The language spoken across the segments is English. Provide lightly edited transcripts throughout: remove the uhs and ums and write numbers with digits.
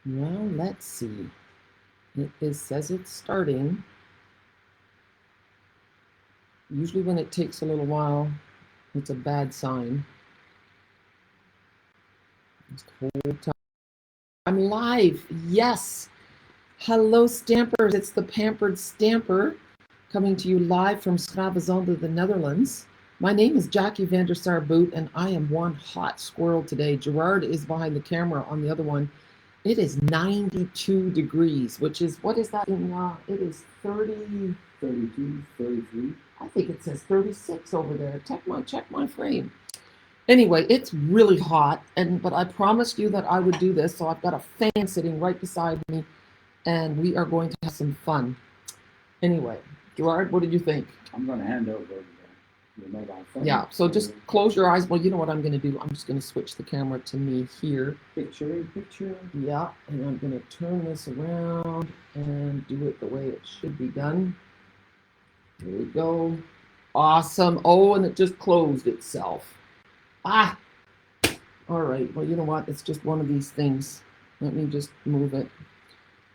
Well, let's see. Says it's starting. Usually when it takes a little while, it's a bad sign. Just hold time. I'm live. Yes. Hello, Stampers. It's the Pampered Stamper coming to you live from Schravenzande, the Netherlands. My name is Jackie van der Sar Boot, and I am one hot squirrel today. Gerard is behind the camera on the other one. It is 92 degrees, which is, what is that in, it is 30, 32, 33. I think it says 36 over there. Check my frame. Anyway, it's really hot, but I promised you that I would do this, so I've got a fan sitting right beside me, and we are going to have some fun. Anyway, Gerard, what did you think? I'm going to hand over the mobile phone. Yeah, so just close your eyes. Well, you know what I'm going to do? I'm just going to switch the camera to me here. Picture in picture. Yeah, and I'm going to turn this around and do it the way it should be done. Here we go. Awesome. Oh, and it just closed itself. Ah! All right, well, you know what? It's just one of these things. Let me just move it.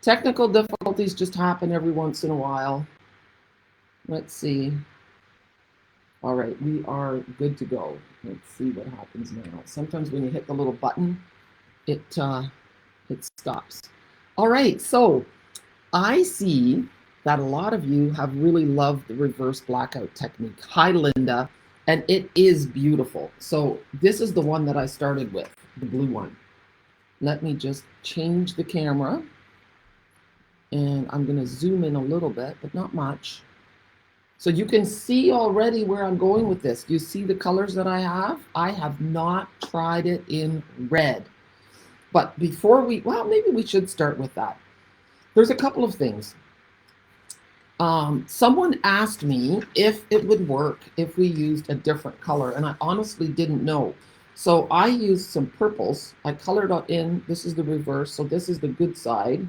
Technical difficulties just happen every once in a while. Let's see. All right, we are good to go. Let's see what happens now. Sometimes when you hit the little button, it stops. All right, so I see that a lot of you have really loved the reverse blackout technique. Hi, Linda, and it is beautiful. So this is the one that I started with, the blue one. Let me just change the camera, and I'm going to zoom in a little bit, but not much. So you can see already where I'm going with this. You see the colors that I have? I have not tried it in red. But before well, maybe we should start with that. There's a couple of things. Someone asked me if it would work if we used a different color, and I honestly didn't know. So I used some purples. I colored in, this is the reverse, so this is the good side,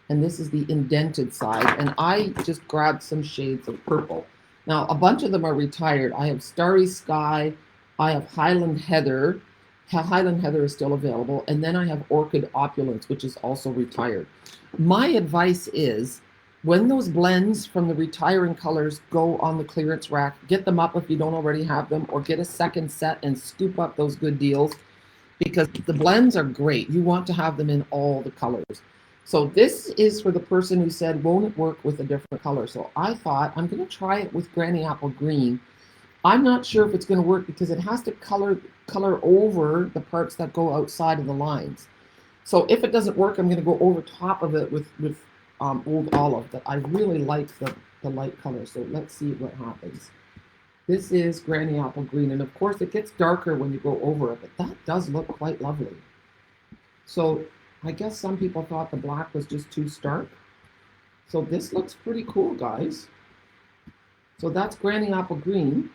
and this is the indented side, and I just grabbed some shades of purple. Now, a bunch of them are retired. I have Starry Sky, I have Highland Heather. Highland Heather is still available, and then I have Orchid Opulence, which is also retired. My advice is, when those blends from the retiring colors go on the clearance rack, get them up if you don't already have them, or get a second set and scoop up those good deals, because the blends are great. You want to have them in all the colors. So this is for the person who said, won't it work with a different color? So I thought, I'm going to try it with Granny Apple Green. I'm not sure if it's going to work because it has to color over the parts that go outside of the lines. So if it doesn't work, I'm going to go over top of it with Old Olive. That I really like the light color. So let's see what happens. This is Granny Apple Green, and of course it gets darker when you go over it, but that does look quite lovely. So I guess some people thought the black was just too stark. So this looks pretty cool, guys. So that's Granny Apple Green.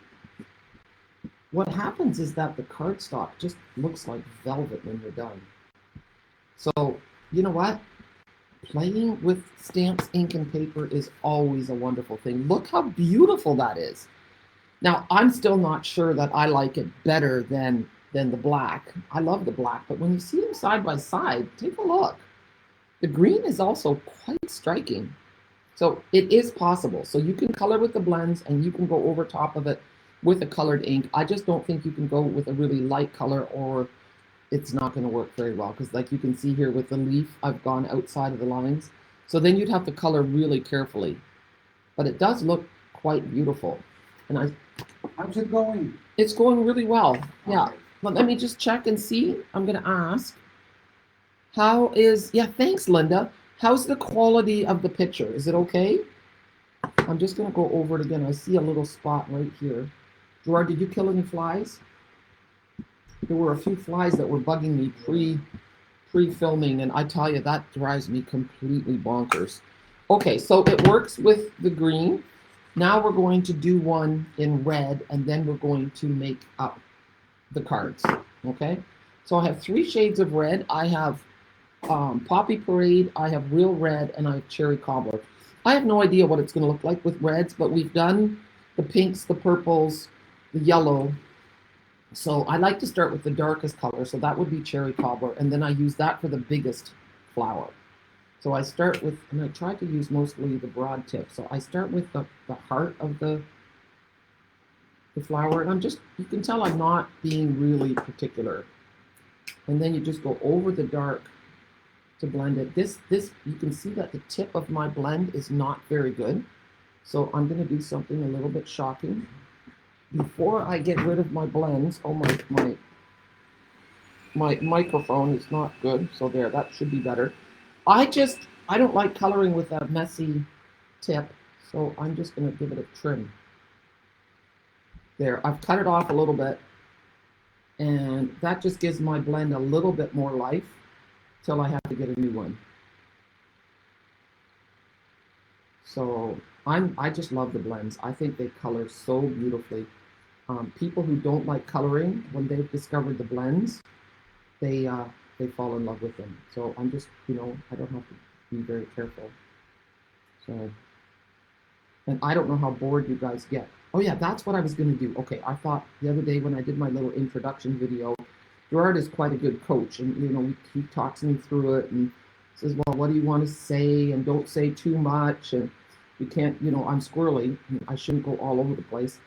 What happens is that the cardstock just looks like velvet when you're done. So, you know what? Playing with stamps, ink, and paper is always a wonderful thing. Look how beautiful that is. Now, I'm still not sure that I like it better than the black. I love the black, but when you see them side by side, take a look. The green is also quite striking. So it is possible. So you can color with the blends and you can go over top of it with a colored ink. I just don't think you can go with a really light color or it's not going to work very well, because like you can see here with the leaf, I've gone outside of the lines. So then you'd have to color really carefully. But it does look quite beautiful. And how's it going? It's going really well. Yeah. But let me just check and see. I'm going to ask. Yeah, thanks, Linda. How's the quality of the picture? Is it okay? I'm just going to go over it again. I see a little spot right here. Gerard, did you kill any flies? There were a few flies that were bugging me pre-filming, and I tell you, that drives me completely bonkers. Okay, so it works with the green. Now we're going to do one in red, and then we're going to make up the cards, okay? So I have 3 shades of red. I have Poppy Parade, I have Real Red, and I have Cherry Cobbler. I have no idea what it's going to look like with reds, but we've done the pinks, the purples, the yellow. So I like to start with the darkest color, so that would be Cherry Cobbler, and then I use that for the biggest flower. So I start with, and I try to use mostly the broad tip. So I start with the heart of the flower, and I'm just, you can tell I'm not being really particular. And then you just go over the dark to blend it. This, you can see that the tip of my blend is not very good. So I'm going to do something a little bit shocking. Before I get rid of my blends, oh, my microphone is not good. So there, that should be better. I don't like coloring with a messy tip. So I'm just going to give it a trim. There, I've cut it off a little bit. And that just gives my blend a little bit more life till I have to get a new one. So I just love the blends. I think they color so beautifully. People who don't like coloring, when they've discovered the blends, they fall in love with them. So I'm just, I don't have to be very careful. So, and I don't know how bored you guys get. Oh yeah, that's what I was going to do. Okay, I thought the other day when I did my little introduction video, Gerard is quite a good coach, and he talks me through it and says, well, what do you want to say, and don't say too much, and you can't, I'm squirrely, I shouldn't go all over the place.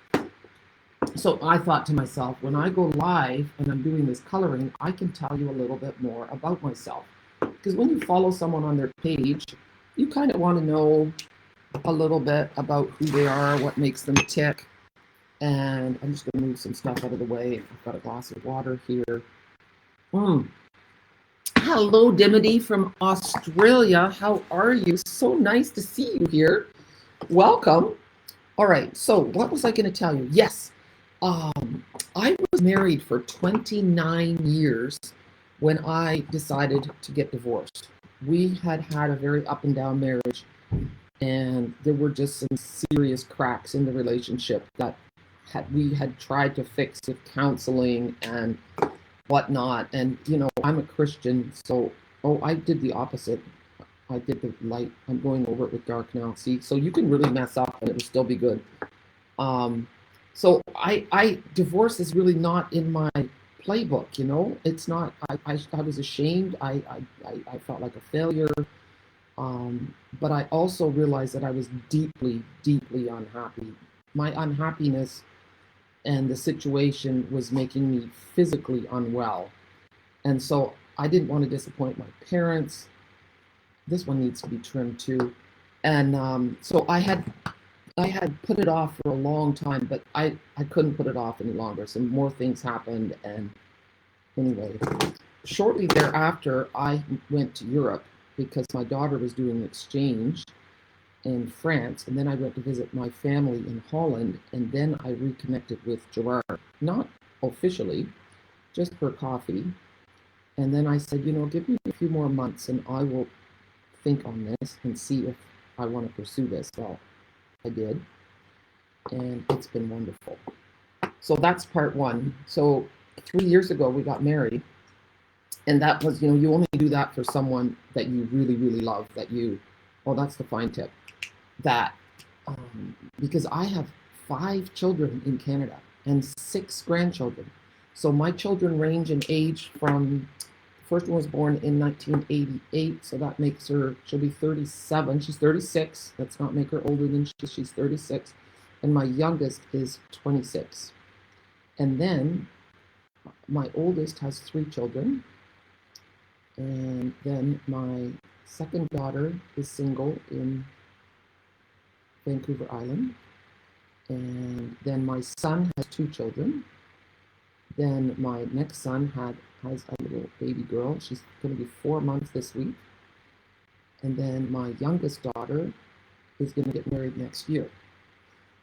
So I thought to myself, when I go live and I'm doing this coloring, I can tell you a little bit more about myself. Because when you follow someone on their page, you kind of want to know a little bit about who they are, what makes them tick. And I'm just going to move some stuff out of the way. I've got a glass of water here. Hello, Dimity from Australia. How are you? So nice to see you here. Welcome. All right, so what was I going to tell you? Yes, I was married for 29 years when I decided to get divorced. We had a very up and down marriage, and there were just some serious cracks in the relationship that we had tried to fix with counseling and whatnot. And I'm a Christian, so I did the opposite. I did the light. I'm going over it with dark now. See, so you can really mess up and it will still be good. So divorce is really not in my playbook. It's not. I was ashamed. I felt like a failure. But I also realized that I was deeply, deeply unhappy. My unhappiness and the situation was making me physically unwell. And so I didn't want to disappoint my parents. This one needs to be trimmed too. And so I had put it off for a long time, but I couldn't put it off any longer. Some more things happened. And anyway, shortly thereafter, I went to Europe because my daughter was doing an exchange in France, and then I went to visit my family in Holland, and then I reconnected with Gerard, not officially, just for coffee. And then I said, give me a few more months and I will think on this and see if I want to pursue this. Well, I did, and it's been wonderful. So that's part one. So 3 years ago, we got married, and that was, you only do that for someone that you really, really love, that's the fine tip. That, because I have 5 children in Canada and 6 grandchildren. So my children range in age from, the first one was born in 1988, so that makes her, she'll be 37. She's 36. Let's not make her older than she's 36. And my youngest is 26. And then my oldest has 3 children. And then my second daughter is single in Vancouver Island. And then my son has 2 children. Then my next son has a little baby girl. She's going to be 4 months this week. And then my youngest daughter is going to get married next year.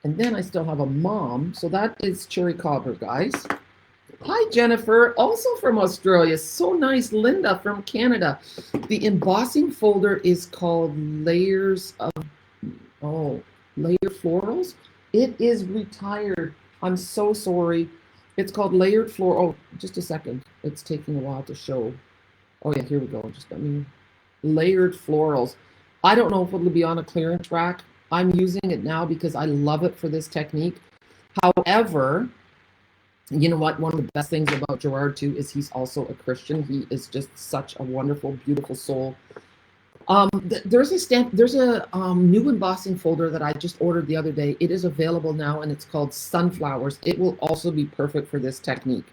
And then I still have a mom. So that is Cherry Cobbler, guys. Hi, Jennifer, also from Australia. So nice. Linda from Canada. The embossing folder is called Layers Florals. It is retired. I'm so sorry. It's called Layered Floral. Oh, just a second. It's taking a while to show. Oh yeah, here we go. Just let me. Layered Florals. I don't know if it'll be on a clearance rack. I'm using it now because I love it for this technique. However, You know what? One of the best things about Gerard too is he's also a Christian. He is just such a wonderful, beautiful soul. There's a new embossing folder that I just ordered the other day. It is available now, and it's called Sunflowers. It will also be perfect for this technique.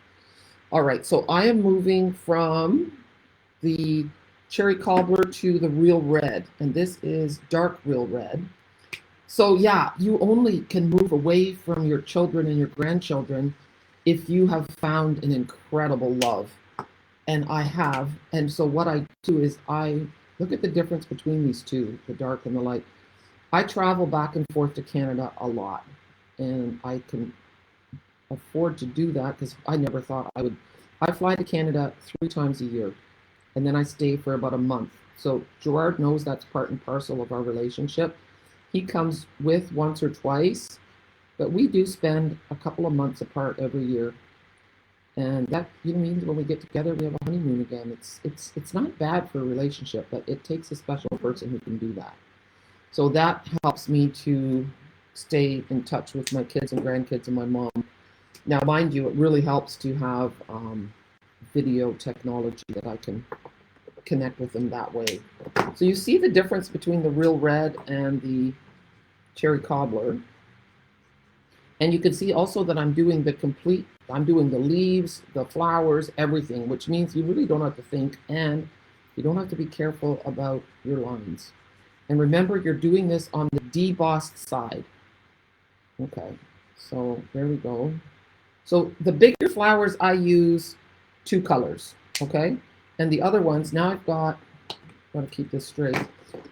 All right, so I am moving from the cherry cobbler to the real red, and this is dark real red. So yeah, you only can move away from your children and your grandchildren if you have found an incredible love. And I have. And so what I do is I look at the difference between these two, the dark and the light. I travel back and forth to Canada a lot, and I can afford to do that because I never thought I would. I fly to Canada 3 times a year, and then I stay for about a month. So Gerard knows that's part and parcel of our relationship. He comes with once or twice, but we do spend a couple of months apart every year. And that means when we get together, we have a honeymoon again. It's not bad for a relationship, but it takes a special person who can do that. So that helps me to stay in touch with my kids and grandkids and my mom. Now, mind you, it really helps to have video technology that I can connect with them that way. So you see the difference between the real red and the cherry cobbler. And you can see also that I'm doing the leaves, the flowers, everything, which means you really don't have to think, and you don't have to be careful about your lines. And remember, you're doing this on the debossed side. Okay, so there we go. So the bigger flowers, I use 2 colors, okay? And the other ones, now I've got to keep this straight.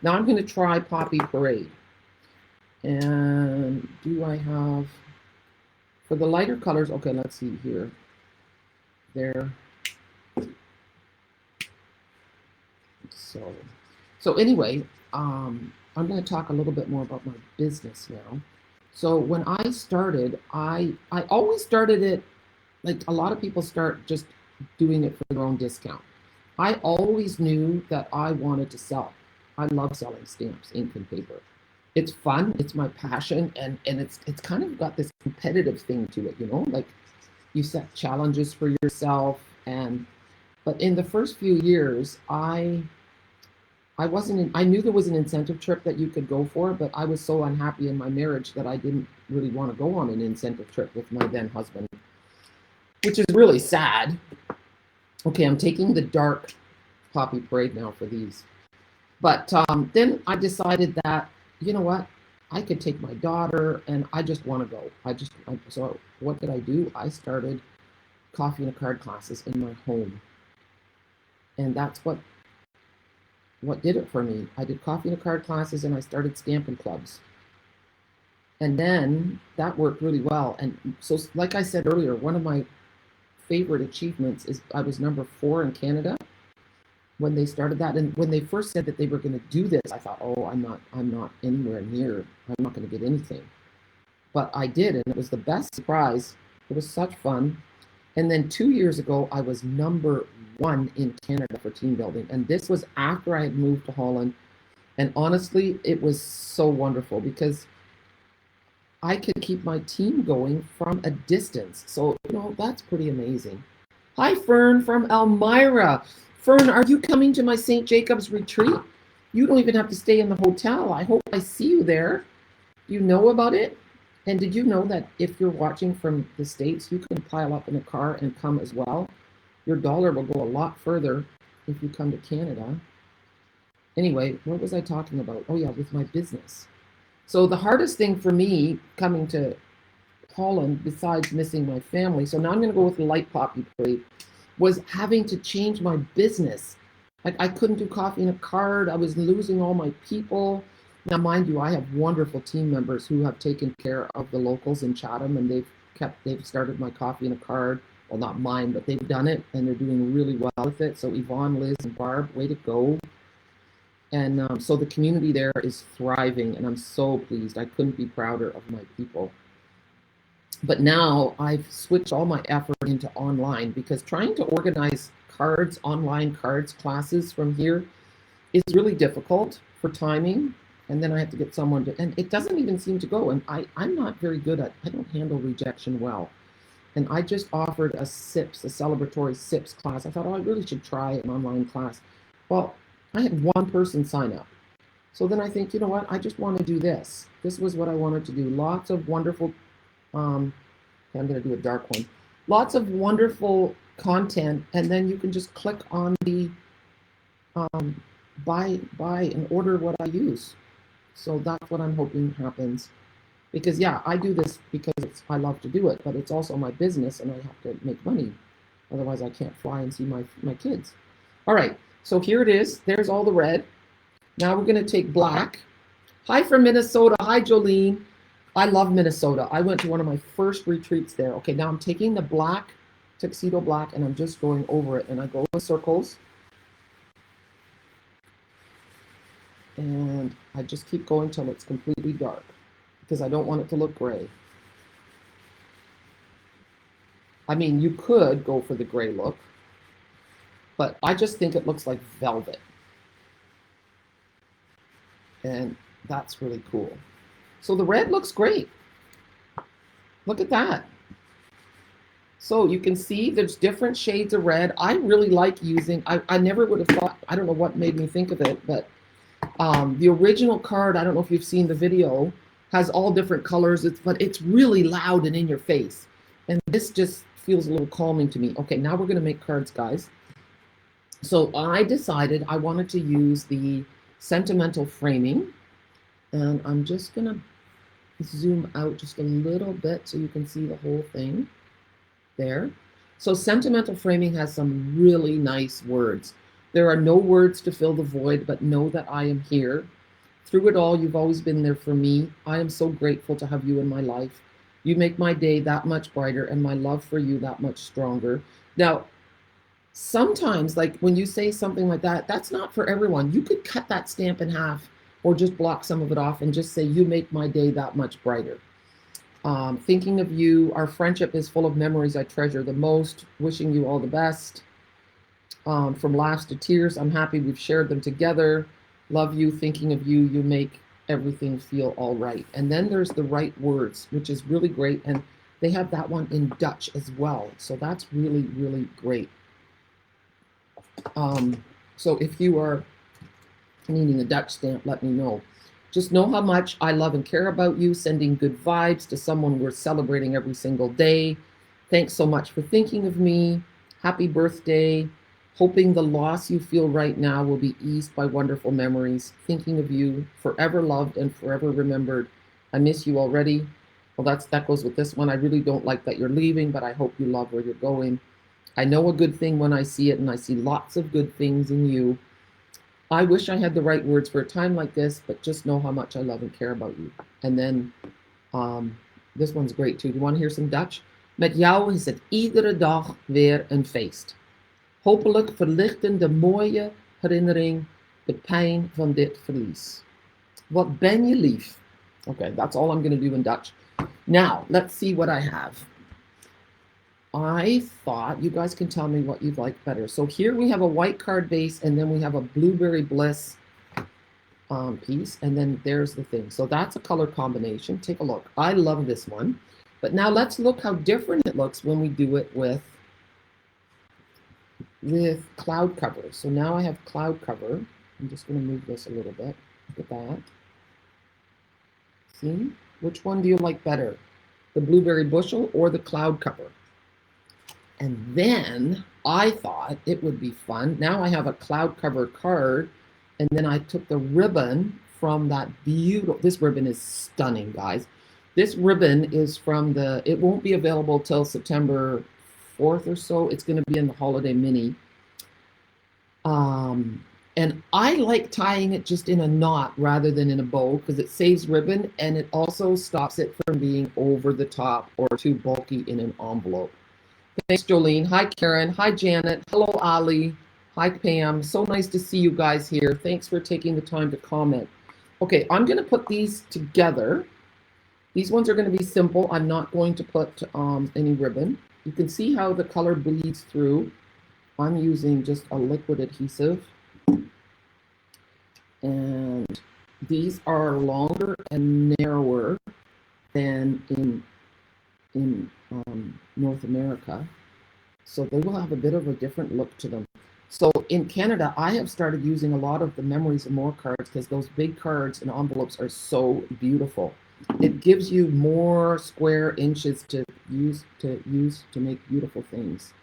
Now I'm going to try Poppy Parade. And do I have, for the lighter colors, okay, let's see here. There. So anyway, I'm going to talk a little bit more about my business now. So when I started, I always started it like a lot of people start just doing it for their own discount. I always knew that I wanted to sell. I love selling stamps, ink, and paper. It's fun, it's my passion, and it's kind of got this competitive thing to it, like you set challenges for yourself. But in the first few years, I knew there was an incentive trip that you could go for, but I was so unhappy in my marriage that I didn't really want to go on an incentive trip with my then husband, which is really sad. Okay, I'm taking the dark Poppy Parade now for these. But then I decided that, you know what, I could take my daughter, and I just want to go. So what did I do? I started coffee and a card classes in my home. And that's what did it for me. I did coffee and a card classes, and I started Stampin' clubs. And then that worked really well. And so, like I said earlier, one of my favorite achievements is I was number 4 in Canada when they started that. And when they first said that they were going to do this, I thought, oh, I'm not anywhere near, I'm not going to get anything. But I did, and it was the best surprise. It was such fun. And then 2 years ago, I was number 1 in Canada for team building. And this was after I had moved to Holland. And honestly, it was so wonderful because I could keep my team going from a distance. So, that's pretty amazing. Hi, Fern from Elmira. Fern, are you coming to my St. Jacob's retreat? You don't even have to stay in the hotel. I hope I see you there. You know about it? And did you know that if you're watching from the States, you can pile up in a car and come as well? Your dollar will go a lot further if you come to Canada. Anyway, what was I talking about? Oh yeah, with my business. So the hardest thing for me coming to Holland, besides missing my family, so now I'm going to go with the light Poppy Parade, was having to change my business. Like I couldn't do coffee and a card. I was losing all my people. Now, mind you, I have wonderful team members who have taken care of the locals in Chatham, and they've started my coffee and a card. Well, not mine, but they've done it, and they're doing really well with it. So Yvonne, Liz, and Barb, way to go. And so the community there is thriving, and I'm so pleased. I couldn't be prouder of my people. But now I've switched all my effort into online, because trying to organize online cards classes from here is really difficult for timing. And then I have to get someone to, and it doesn't even seem to go. And I'm not very good I don't handle rejection well. And I just offered a SIPS, a celebratory SIPS class. I thought, oh, I really should try an online class. Well, I had one person sign up. So then I think, you know what? I just want to do this. This was what I wanted to do. Lots of wonderful, I'm going to do a dark one. Lots of wonderful content. And then you can just click on the buy and order what I use. So that's what I'm hoping happens. Because yeah, I do this because I love to do it, but it's also my business and I have to make money. Otherwise I can't fly and see my kids. All right, so here it is. There's all the red. Now we're gonna take black. Hi from Minnesota. Hi, Jolene. I love Minnesota. I went to one of my first retreats there. Okay, now I'm taking the black, tuxedo black, and I'm just going over it. And I go in circles. And I just keep going till it's completely dark, because I don't want it to look gray. I mean, you could go for the gray look, but I just think it looks like velvet. And that's really cool. So the red looks great. Look at that. So you can see there's different shades of red. I really like using, I never would have thought, I don't know what made me think of it, but the original card, I don't know if you've seen the video, has all different colors, but it's really loud and in your face. And this just feels a little calming to me. Okay, now we're gonna make cards, guys. So I decided I wanted to use the sentimental framing, and I'm just gonna zoom out just a little bit so you can see the whole thing there. So sentimental framing has some really nice words. There are no words to fill the void, but know that I am here. Through it all, you've always been there for me. I am so grateful to have you in my life. You make my day that much brighter and my love for you that much stronger. Now, sometimes, like when you say something like that, that's not for everyone. You could cut that stamp in half or just block some of it off and just say, you make my day that much brighter. Thinking of you, our friendship is full of memories I treasure the most. Wishing you all the best. From laughs to tears, I'm happy we've shared them together. Love you, thinking of you, you make everything feel all right. And then there's the right words, which is really great. And they have that one in Dutch as well. So that's really, really great. So if you are needing a Dutch stamp, let me know. Just know how much I love and care about you, sending good vibes to someone we're celebrating every single day. Thanks so much for thinking of me. Happy birthday. Hoping the loss you feel right now will be eased by wonderful memories. Thinking of you, forever loved and forever remembered. I miss you already. Well, that goes with this one. I really don't like that you're leaving, but I hope you love where you're going. I know a good thing when I see it, and I see lots of good things in you. I wish I had the right words for a time like this, but just know how much I love and care about you. And then this one's great too. Do you want to hear some Dutch? Met jou is het iedere dag weer een feest. Hopelijk verlichten de mooie herinnering de pijn van dit verlies. Wat ben je lief. Okay, that's all I'm going to do in Dutch. Now, let's see what I have. I thought you guys can tell me what you'd like better. So here we have a white card base, and then we have a Blueberry Bliss piece, and then there's the thing. So that's a color combination. Take a look. I love this one. But now let's look how different it looks when we do it with cloud cover. So now I have cloud cover. I'm just going to move this a little bit. Look at that. See? Which one do you like better? The Blueberry Bushel or the cloud cover? And then I thought it would be fun. Now I have a cloud cover card, and then I took the ribbon from that beautiful, this ribbon is stunning, guys. This ribbon is from it won't be available till September 4th or so. It's going to be in the Holiday Mini. And I like tying it just in a knot rather than in a bow because it saves ribbon, and it also stops it from being over the top or too bulky in an envelope. Thanks, Jolene. Hi, Karen. Hi, Janet. Hello, Ali. Hi, Pam. So nice to see you guys here. Thanks for taking the time to comment. Okay, I'm going to put these together. These ones are going to be simple. I'm not going to put any ribbon. You can see how the color bleeds through. I'm using just a liquid adhesive. And these are longer and narrower than in North America. So they will have a bit of a different look to them. So in Canada, I have started using a lot of the Memories and More cards because those big cards and envelopes are so beautiful. It gives you more square inches to use to make beautiful things.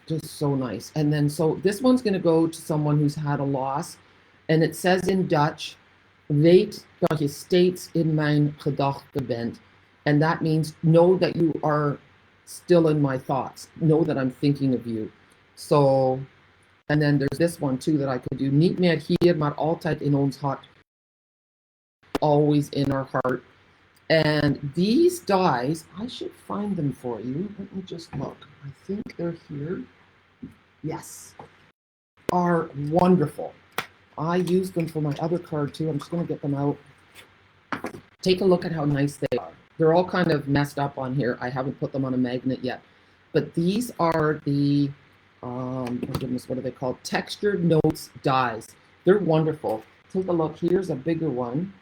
Just so nice. And then so this one's going to go to someone who's had a loss, and it says in Dutch, weet dat je steeds in mijn gedachten bent. And that means know that you are still in my thoughts. Know that I'm thinking of you. So, and then there's this one too that I could do. Niet meer hier, maar altijd in ons hart. Always in our heart. And these dies, I should find them for you. Let me just look. I think they're here. Yes. Are wonderful. I used them for my other card too. I'm just going to get them out. Take a look at how nice they are. They're all kind of messed up on here. I haven't put them on a magnet yet. But these are the, oh goodness, what are they called? Textured Notes dies. They're wonderful. Take a look. Here's a bigger one.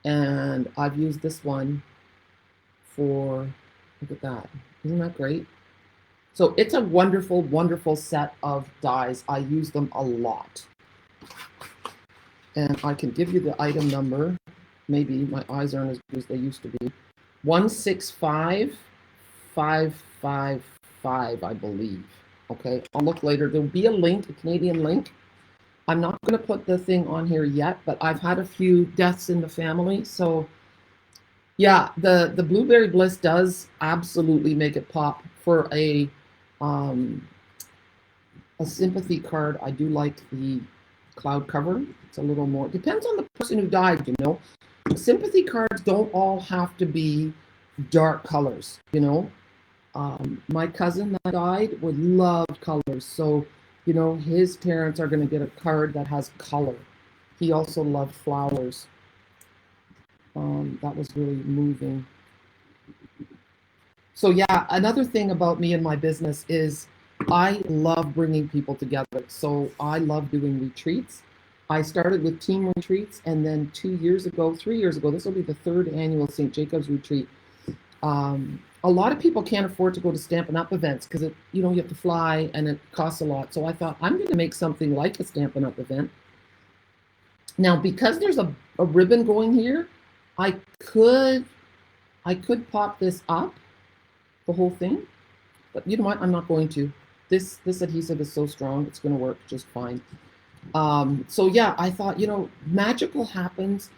And I've used this one for, look at that. Isn't that great? So it's a wonderful, wonderful set of dies. I use them a lot. And I can give you the item number. Maybe my eyes aren't as good as they used to be. 165555, I believe. Okay, I'll look later. There'll be a link, a Canadian link. I'm not going to put the thing on here yet, but I've had a few deaths in the family. So yeah, the Blueberry Bliss does absolutely make it pop. For a sympathy card, I do like the cloud cover. It's a little more, depends on the person who died, you know. Sympathy cards don't all have to be dark colors, you know. My cousin that died would love colors, so you know his parents are going to get a card that has color. He also loved flowers. That was really moving. So yeah, another thing about me and my business is I love bringing people together. So I love doing retreats. I started with team retreats, and then 3 years ago, this will be the 3rd annual St. Jacob's retreat. A lot of people can't afford to go to Stampin' Up events because you know, you have to fly and it costs a lot. So I thought I'm going to make something like a Stampin' Up event. Now, because there's a ribbon going here, I could pop this up, the whole thing, but you know what? I'm not going to. This adhesive is so strong, it's going to work just fine. So yeah, I thought, you know, magical things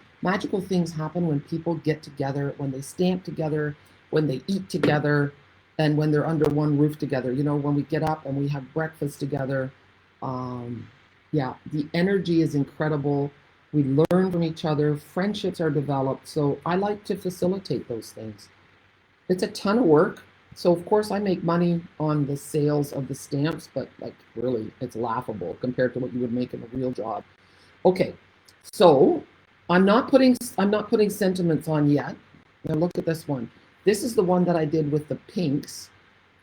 happen when people get together, when they stamp together, when they eat together, and when they're under one roof together. You know, when we get up and we have breakfast together. Yeah, the energy is incredible. We learn from each other. Friendships are developed. So I like to facilitate those things. It's a ton of work. So of course I make money on the sales of the stamps, but like really it's laughable compared to what you would make in a real job. Okay, so I'm not putting sentiments on yet. Now look at this one. This is the one that I did with the pinks.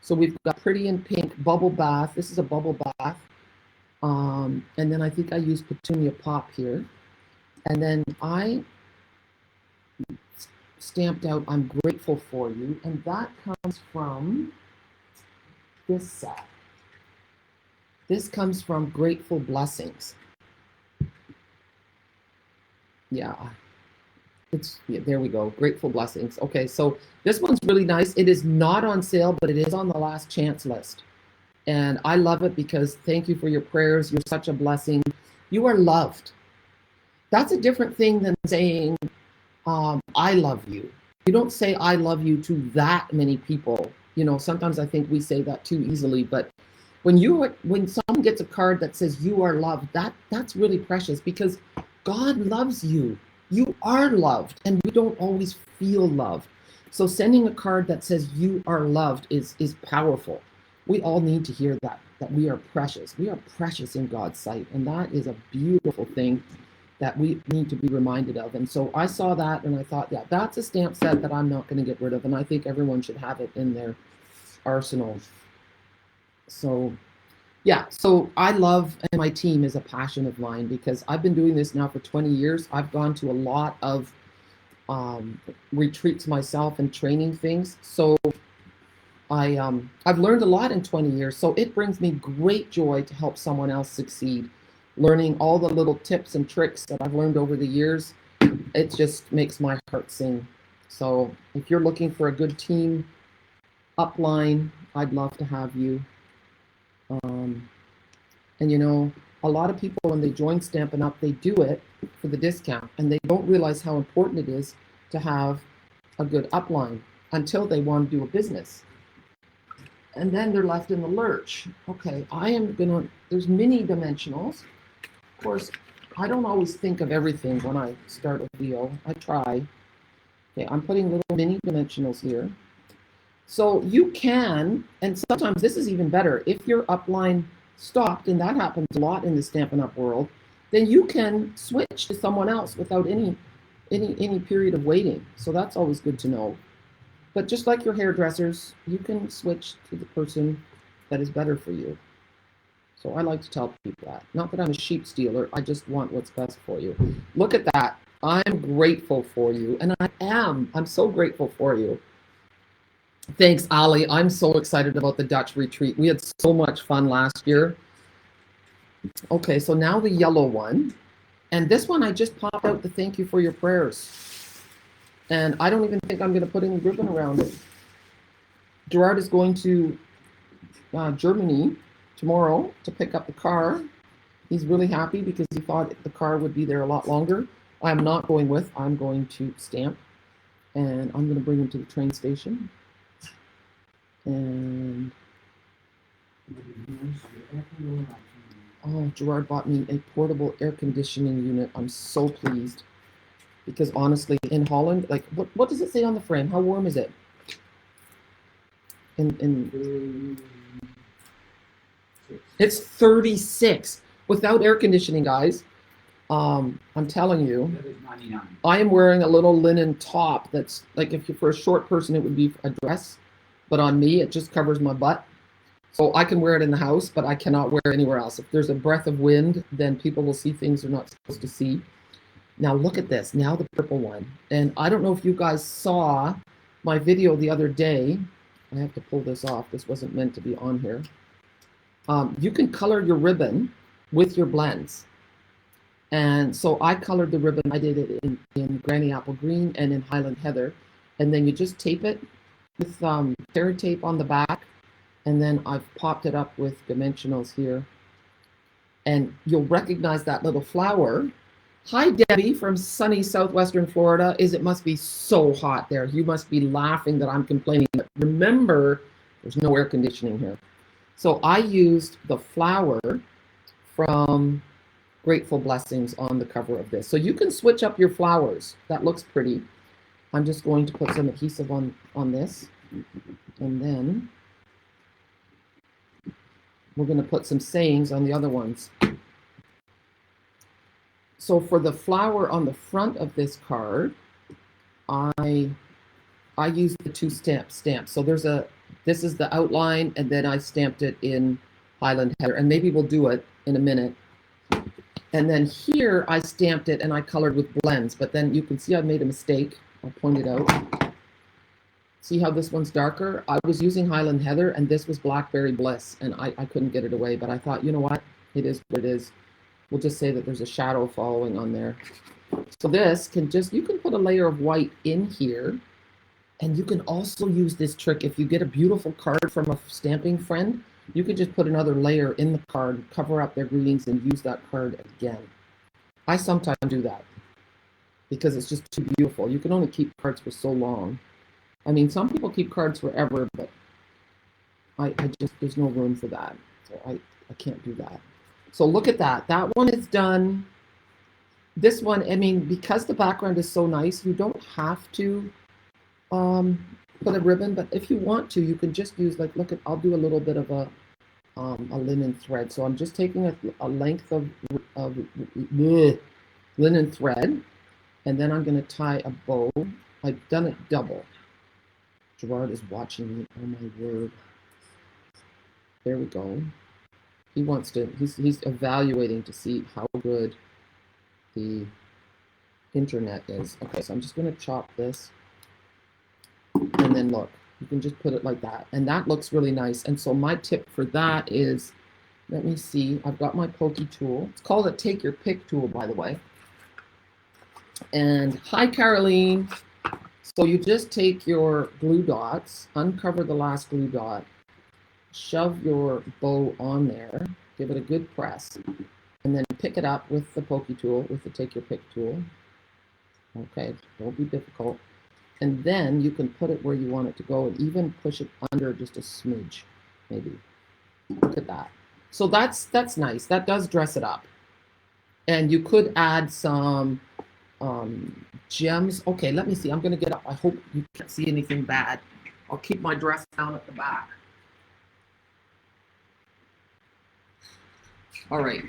So we've got Pretty in Pink, Bubble Bath. This is a bubble bath. And then I think I used Petunia Pop here. And then I stamped out I'm Grateful for You, and that comes from this set. This comes from Grateful Blessings. Yeah, there we go, Grateful Blessings. Okay, so this one's really nice. It is not on sale, but it is on the last chance list, and I love it because thank you for your prayers. You're such a blessing. You are loved. That's a different thing than saying I love you. You don't say I love you to that many people. You know, sometimes I think we say that too easily, but when someone gets a card that says you are loved, that's really precious because God loves you. You are loved, and we don't always feel loved. So sending a card that says you are loved is powerful. We all need to hear that we are precious. We are precious in God's sight, and that is a beautiful thing that we need to be reminded of. And so I saw that and I thought, yeah, that's a stamp set that I'm not going to get rid of. And I think everyone should have it in their arsenal. So yeah, so I love, and my team is a passion of mine because I've been doing this now for 20 years. I've gone to a lot of retreats myself and training things. So I've learned a lot in 20 years. So it brings me great joy to help someone else succeed. Learning all the little tips and tricks that I've learned over the years, it just makes my heart sing. So if you're looking for a good team upline, I'd love to have you. And you know, a lot of people, when they join Stampin' Up, they do it for the discount, and they don't realize how important it is to have a good upline until they want to do a business. And then they're left in the lurch. Okay, I am gonna, there's mini dimensionals. Of course, I don't always think of everything when I start a video. I try. Okay, I'm putting little mini dimensionals here. So you can, and sometimes this is even better, if your upline stopped, and that happens a lot in the Stampin' Up world, then you can switch to someone else without any period of waiting. So that's always good to know. But just like your hairdressers, you can switch to the person that is better for you. So I like to tell people that. Not that I'm a sheep stealer, I just want what's best for you. Look at that. I'm grateful for you, and I am. I'm so grateful for you. Thanks, Ali. I'm so excited about the Dutch retreat. We had so much fun last year. Okay, so now the yellow one. And this one, I just popped out the thank you for your prayers. And I don't even think I'm going to put any ribbon around it. Gerard is going to Germany tomorrow to pick up the car. He's really happy because he thought the car would be there a lot longer. I'm not going with. I'm going to stamp. And I'm going to bring him to the train station. And oh, Gerard bought me a portable air conditioning unit. I'm so pleased because honestly, in Holland, like what does it say on the frame? How warm is it? It's 36 without air conditioning, guys. I'm telling you, I am wearing a little linen top that's like, if you're for a short person, it would be a dress. But on me, it just covers my butt. So I can wear it in the house, but I cannot wear it anywhere else. If there's a breath of wind, then people will see things they're not supposed to see. Now look at this, now the purple one. And I don't know if you guys saw my video the other day. I have to pull this off. This wasn't meant to be on here. You can color your ribbon with your blends. And so I colored the ribbon. I did it in Granny Apple Green and in Highland Heather. And then you just tape it with fairy tape on the back, and then I've popped it up with dimensionals here. And you'll recognize that little flower. Hi, Debbie from sunny southwestern Florida. It must be so hot there. You must be laughing that I'm complaining. But remember, there's no air conditioning here. So I used the flower from Grateful Blessings on the cover of this. So you can switch up your flowers. That looks pretty. I'm just going to put some adhesive on this, and then we're going to put some sayings on the other ones. So for the flower on the front of this card, I used the two stamps. So this is the outline, and then I stamped it in Highland Heather, and maybe we'll do it in a minute. And then here I stamped it and I colored with blends, but then you can see I made a mistake. I'll point it out. See how this one's darker? I was using Highland Heather and this was Blackberry Bliss, and I couldn't get it away, but I thought, you know what? It is what it is. We'll just say that there's a shadow following on there. So this can you can put a layer of white in here, and you can also use this trick if you get a beautiful card from a stamping friend. You can just put another layer in the card, cover up their greetings, and use that card again. I sometimes do that because it's just too beautiful. You can only keep cards for so long. I mean, some people keep cards forever, but I just, there's no room for that. So I can't do that. So look at that. That one is done. This one, I mean, because the background is so nice, you don't have to put a ribbon, but if you want to, you can just use, like, look at, I'll do a little bit of a linen thread. So I'm just taking a length of linen thread, and then I'm going to tie a bow. I've done it double. Gerard is watching me. Oh my word. There we go. He wants to, he's evaluating to see how good the internet is. Okay, so I'm just going to chop this. And then look, you can just put it like that. And that looks really nice. And so my tip for that is, let me see, I've got my pokey tool. It's called a take your pick tool, by the way. And hi, Caroline. So you just take your glue dots, uncover the last glue dot, shove your bow on there, give it a good press, and then pick it up with the pokey tool, with the take your pick tool. Okay, don't be difficult. And then you can put it where you want it to go and even push it under just a smidge, maybe. Look at that. So that's nice. That does dress it up. And you could add some gems. Okay, let me see. I'm going to get up. I hope you can't see anything bad. I'll keep my dress down at the back. All right,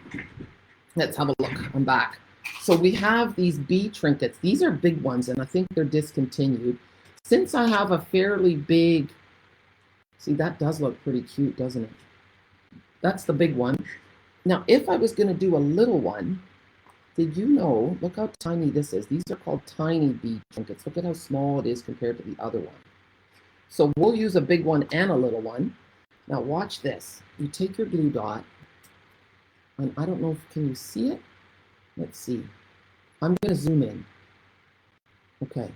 let's have a look. I'm back. So we have these bee trinkets. These are big ones, and I think they're discontinued. Since I have a fairly big, see, that does look pretty cute, doesn't it? That's the big one. Now, if I was going to do a little one, did you know, look how tiny this is. These are called tiny bee trinkets. Look at how small it is compared to the other one. So we'll use a big one and a little one. Now watch this. You take your glue dot, and I don't know if, can you see it? Let's see. I'm going to zoom in. Okay.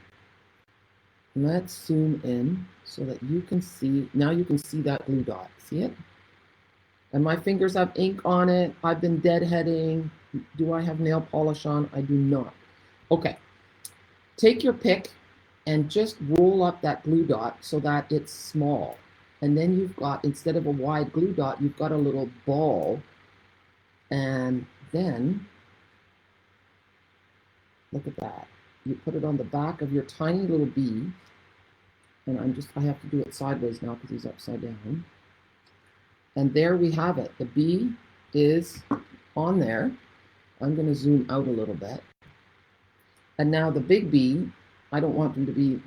Let's zoom in so that you can see. Now you can see that glue dot. See it? And my fingers have ink on it. I've been deadheading. Do I have nail polish on? I do not. Okay. Take your pick and just roll up that glue dot so that it's small. And then you've got, instead of a wide glue dot, you've got a little ball. And then, look at that. You put it on the back of your tiny little bee. And I have to do it sideways now because he's upside down. And there we have it. The bee is on there. I'm going to zoom out a little bit. And now the big bee, I don't want him to be,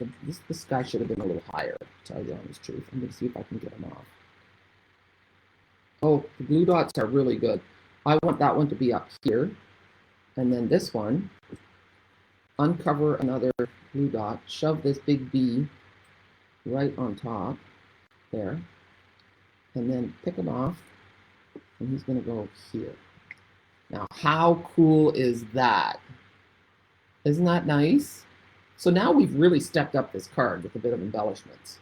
this guy should have been a little higher, to tell you the honest truth. I'm going to see if I can get him off. Oh, the glue dots are really good. I want that one to be up here. And then this one, uncover another glue dot, shove this big bee right on top there. And then pick him off, and he's going to go here. Now, how cool is that? Isn't that nice? So now we've really stepped up this card with a bit of embellishments.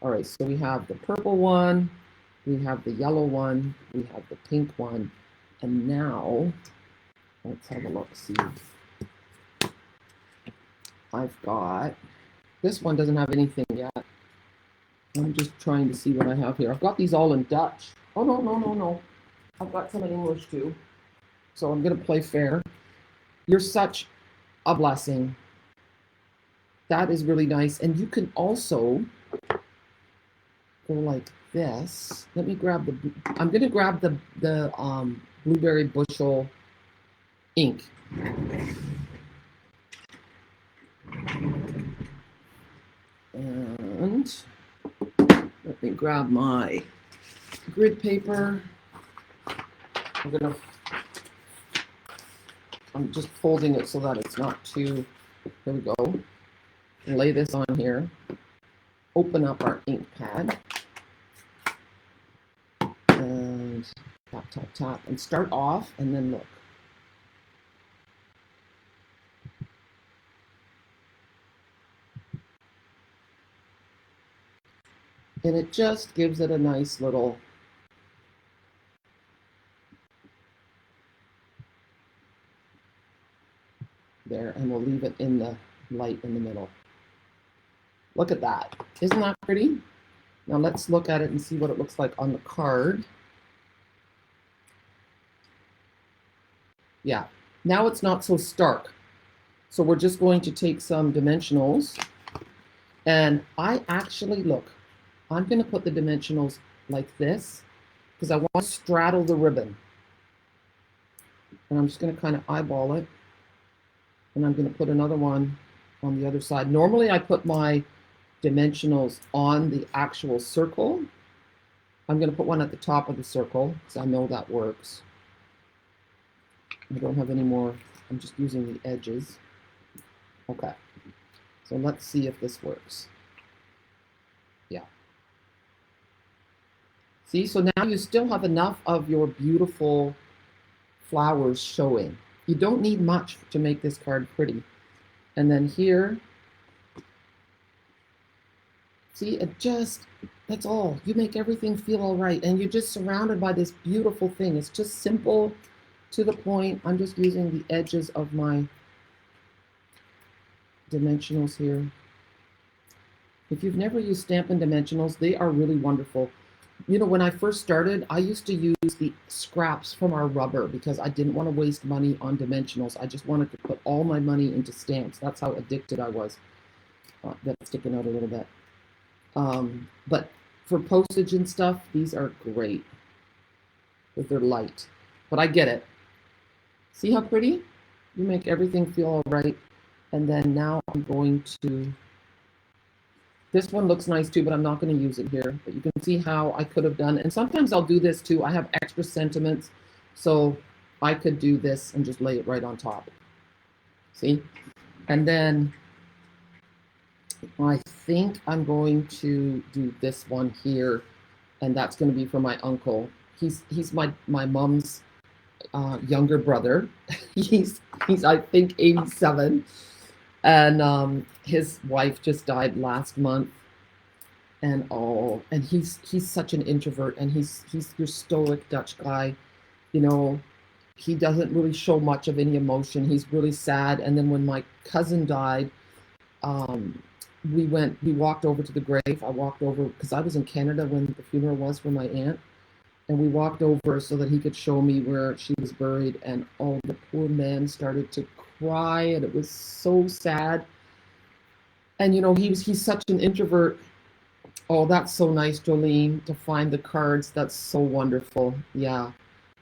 All right, so we have the purple one, we have the yellow one, we have the pink one, and now, let's have a look, see. I've got, this one doesn't have anything yet. I'm just trying to see what I have here. I've got these all in Dutch. Oh, no. I've got some in English too. So I'm going to play fair. You're such a blessing. That is really nice. And you can also go like this. Let me grab the, I'm going to grab the blueberry bushel ink. And let me grab my grid paper. I'm just folding it so that it's not too, here we go. Lay this on here. Open up our ink pad. And tap, and start off, and then look. And it just gives it a nice little there, and we'll leave it in the light in the middle. Look at that. Isn't that pretty? Now let's look at it and see what it looks like on the card. Yeah, now it's not so stark. So we're just going to take some dimensionals, and I actually, look, I'm going to put the dimensionals like this because I want to straddle the ribbon. And I'm just going to kind of eyeball it. And I'm going to put another one on the other side. Normally I put my dimensionals on the actual circle. I'm going to put one at the top of the circle because I know that works. I don't have any more. I'm just using the edges. Okay. So let's see if this works. Yeah. See, so now you still have enough of your beautiful flowers showing. You don't need much to make this card pretty. And then here, see, that's all. You make everything feel all right. And you're just surrounded by this beautiful thing. It's just simple, to the point. I'm just using the edges of my dimensionals here. If you've never used Stampin' Dimensionals, they are really wonderful. You know, when I first started, I used to use the scraps from our rubber because I didn't want to waste money on dimensionals. I just wanted to put all my money into stamps. That's how addicted I was. That's sticking out a little bit. But for postage and stuff, these are great because they're light. But I get it. See how pretty? You make everything feel all right. And then now I'm going to... This one looks nice too, but I'm not going to use it here. But you can see how I could have done. And sometimes I'll do this too. I have extra sentiments. So I could do this and just lay it right on top. See? And then I think I'm going to do this one here. And that's going to be for my uncle. He's my mom's younger brother. he's I think 87. And his wife just died last month, and he's such an introvert, and he's your stoic Dutch guy, you know. He doesn't really show much of any emotion. He's really sad. And then when my cousin died, we walked over to the grave. I walked over because I was in Canada when the funeral was for my aunt, and we walked over so that he could show me where she was buried. And oh, the poor man started to cry, and it was so sad. And you know, he's such an introvert. Oh, that's so nice, Jolene, to find the cards. That's so wonderful. Yeah,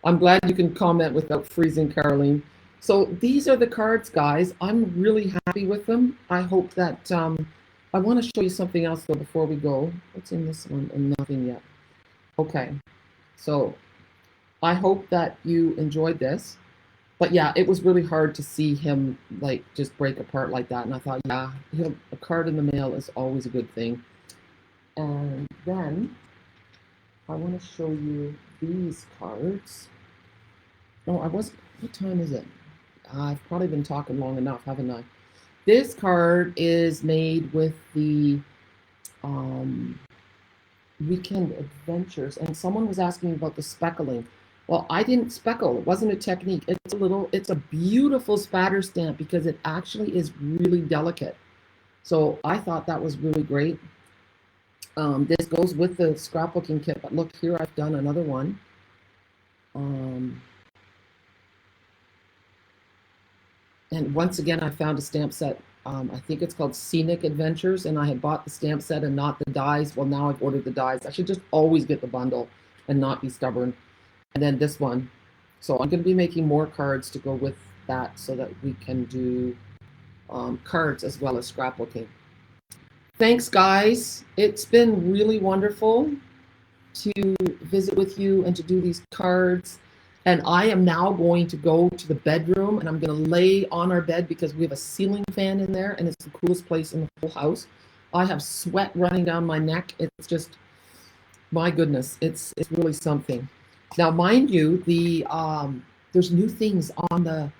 I'm glad you can comment without freezing, Caroline. So these are the cards, guys. I'm really happy with them. I hope that I want to show you something else though before we go. What's in this one? And nothing yet. Okay, so I hope that you enjoyed this. But yeah, it was really hard to see him like just break apart like that. And I thought, yeah, a card in the mail is always a good thing. And then I want to show you these cards. Oh, what time is it? I've probably been talking long enough, haven't I? This card is made with the Weekend Adventures. And someone was asking about the speckling. Well, I didn't speckle. It wasn't a technique. It's a beautiful spatter stamp because it actually is really delicate. So I thought that was really great. This goes with the scrapbooking kit, but look here, I've done another one. And once again, I found a stamp set. I think it's called Scenic Adventures, and I had bought the stamp set and not the dies. Well, now I've ordered the dies. I should just always get the bundle and not be stubborn. And then this one. So I'm going to be making more cards to go with that so that we can do cards as well as scrapbooking. Thanks, guys. It's been really wonderful to visit with you and to do these cards. And I am now going to go to the bedroom, and I'm going to lay on our bed because we have a ceiling fan in there, and it's the coolest place in the whole house. I have sweat running down my neck. It's just, my goodness, it's really something. Now, mind you, there's new things on the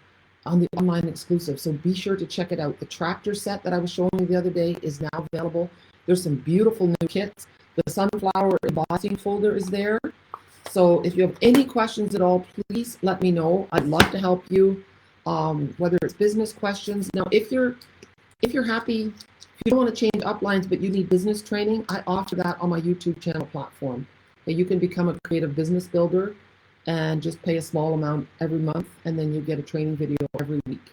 online exclusive, so be sure to check it out. The tractor set that I was showing you the other day is now available. There's some beautiful new kits. The sunflower embossing folder is there. So if you have any questions at all, please let me know. I'd love to help you, whether it's business questions. Now, if you're happy, if you don't want to change uplines, but you need business training, I offer that on my YouTube channel platform. You can become a creative business builder and just pay a small amount every month, and then you get a training video every week.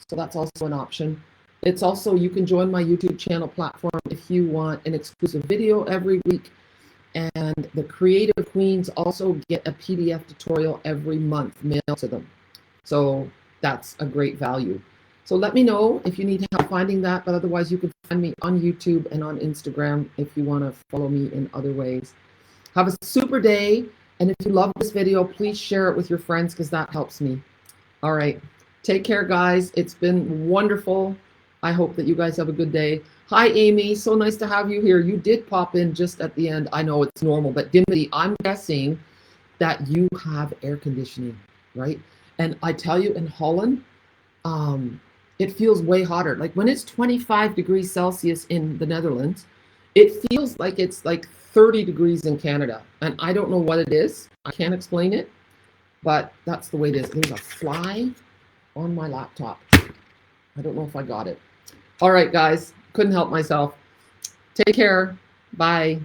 So that's also an option. It's also, you can join my YouTube channel platform if you want an exclusive video every week. And the Creative Queens also get a PDF tutorial every month mailed to them. So that's a great value. So let me know if you need help finding that, but otherwise you can find me on YouTube and on Instagram if you want to follow me in other ways. Have a super day, and if you love this video, please share it with your friends because that helps me. All right, take care, guys. It's been wonderful. I hope that you guys have a good day. Hi, Amy. So nice to have you here. You did pop in just at the end. I know it's normal, but Dimity, I'm guessing that you have air conditioning, right? And I tell you, in Holland, it feels way hotter. Like when it's 25 degrees Celsius in the Netherlands, it feels like it's like 30 degrees in Canada. And I don't know what it is. I can't explain it, but that's the way it is. There's a fly on my laptop. I don't know if I got it. All right, guys. Couldn't help myself. Take care. Bye.